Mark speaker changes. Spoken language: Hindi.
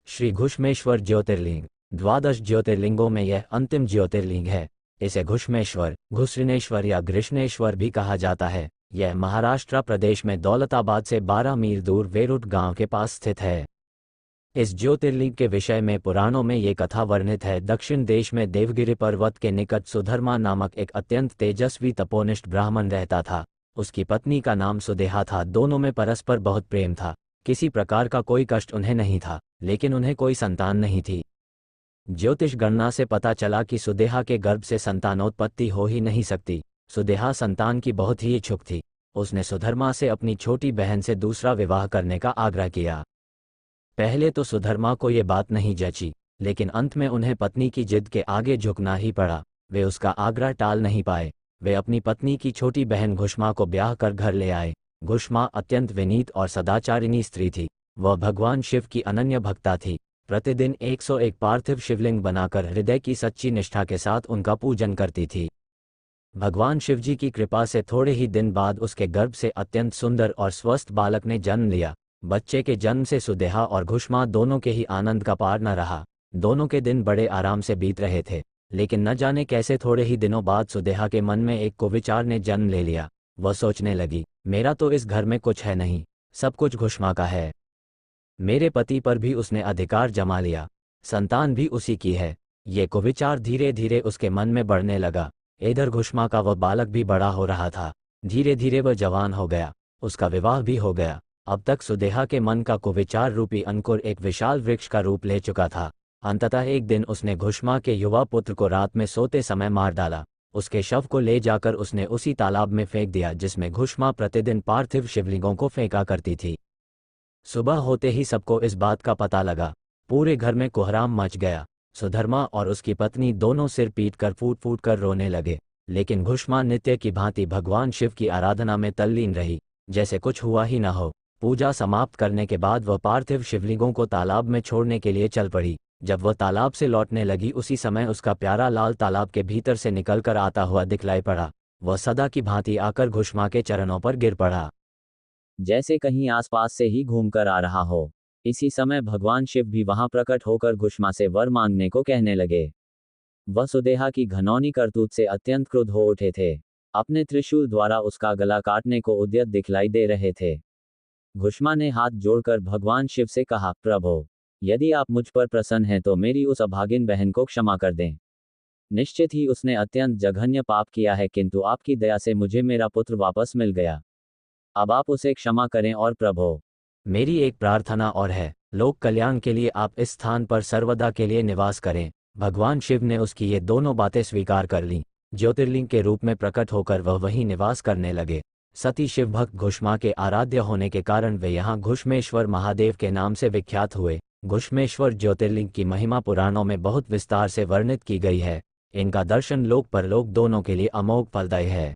Speaker 1: श्री घुष्मेश्वर ज्योतिर्लिंग। द्वादश ज्योतिर्लिंगों में यह अंतिम ज्योतिर्लिंग है। इसे घुष्मेश्वर, घुसृणेश्वर या घृष्णेश्वर भी कहा जाता है। यह महाराष्ट्र प्रदेश में दौलताबाद से 12 मील दूर वेरुट गांव के पास स्थित है। इस ज्योतिर्लिंग के विषय में पुराणों में ये कथा वर्णित है। दक्षिण देश में देवगिरि पर्वत के निकट सुधर्मा नामक एक अत्यंत तेजस्वी तपोनिष्ठ ब्राह्मण रहता था। उसकी पत्नी का नाम सुदेहा था। दोनों में परस्पर बहुत प्रेम था। किसी प्रकार का कोई कष्ट उन्हें नहीं था, लेकिन उन्हें कोई संतान नहीं थी। ज्योतिष गणना से पता चला कि सुदेहा के गर्भ से संतानोत्पत्ति हो ही नहीं सकती। सुदेहा संतान की बहुत ही इच्छुक थी। उसने सुधर्मा से अपनी छोटी बहन से दूसरा विवाह करने का आग्रह किया। पहले तो सुधर्मा को ये बात नहीं जची, लेकिन अंत में उन्हें पत्नी की जिद के आगे झुकना ही पड़ा। वे उसका आग्रह टाल नहीं पाए। वे अपनी पत्नी की छोटी बहन घुष्मा को ब्याह कर घर ले आए। घुष्मा अत्यंत विनीत और सदाचारिणी स्त्री थी। वह भगवान शिव की अनन्य भक्ता थी। प्रतिदिन 101 पार्थिव शिवलिंग बनाकर हृदय की सच्ची निष्ठा के साथ उनका पूजन करती थी। भगवान शिवजी की कृपा से थोड़े ही दिन बाद उसके गर्भ से अत्यंत सुंदर और स्वस्थ बालक ने जन्म लिया। बच्चे के जन्म से सुदेहा और घुष्मा दोनों के ही आनंद का पार न रहा। दोनों के दिन बड़े आराम से बीत रहे थे, लेकिन न जाने कैसे थोड़े ही दिनों बाद सुदेहा के मन में एक कुविचार ने जन्म ले लिया। वह सोचने लगी, मेरा तो इस घर में कुछ है नहीं, सब कुछ घुष्मा का है। मेरे पति पर भी उसने अधिकार जमा लिया, संतान भी उसी की है। ये कुविचार धीरे धीरे उसके मन में बढ़ने लगा। इधर घुष्मा का वह बालक भी बड़ा हो रहा था। धीरे धीरे वह जवान हो गया, उसका विवाह भी हो गया। अब तक सुदेहा के मन का कुविचार रूपी अंकुर एक विशाल वृक्ष का रूप ले चुका था। अंततः एक दिन उसने घुष्मा के युवा पुत्र को रात में सोते समय मार डाला। उसके शव को ले जाकर उसने उसी तालाब में फेंक दिया जिसमें घुष्मा प्रतिदिन पार्थिव शिवलिंगों को फेंका करती थी। सुबह होते ही सबको इस बात का पता लगा। पूरे घर में कोहराम मच गया। सुधर्मा और उसकी पत्नी दोनों सिर पीट कर फूट फूट कर रोने लगे, लेकिन घुष्मा नित्य की भांति भगवान शिव की आराधना में तल्लीन रही, जैसे कुछ हुआ ही न हो। पूजा समाप्त करने के बाद वह पार्थिव शिवलिंगों को तालाब में छोड़ने के लिए चल पड़ी। जब वह तालाब से लौटने लगी, उसी समय उसका प्यारा लाल तालाब के भीतर से निकलकर आता हुआ दिखलाई पड़ा। वह सदा की भांति आकर घुष्मा के चरणों पर गिर पड़ा, जैसे कहीं आसपास से ही घूमकर आ रहा हो। इसी समय भगवान शिव भी वहां प्रकट होकर घुष्मा से वर मांगने को कहने लगे। वह सुदेहा की घनौनी करतूत से अत्यंत क्रुद्ध हो उठे थे। अपने त्रिशूल द्वारा उसका गला काटने को उद्यत दिखलाई दे रहे थे। घुष्मा ने हाथ जोड़कर भगवान शिव से कहा, प्रभो, यदि आप मुझ पर प्रसन्न हैं तो मेरी उस अभागिन बहन को क्षमा कर दें। निश्चित ही उसने अत्यंत जघन्य पाप किया है, किंतु आपकी दया से मुझे मेरा पुत्र वापस मिल गया। अब आप उसे क्षमा करें। और प्रभो, मेरी एक प्रार्थना और है, लोक कल्याण के लिए आप इस स्थान पर सर्वदा के लिए निवास करें। भगवान शिव ने उसकी ये दोनों बातें स्वीकार कर लीं। ज्योतिर्लिंग के रूप में प्रकट होकर वह वहीं निवास करने लगे। सती शिव भक्त घुष्मा के आराध्य होने के कारण वे यहाँ घुष्मेश्वर महादेव के नाम से विख्यात हुए। घुष्मेश्वर ज्योतिर्लिंग की महिमा पुराणों में बहुत विस्तार से वर्णित की गई है। इनका दर्शन लोक परलोक दोनों के लिए अमोघ फलदायी है।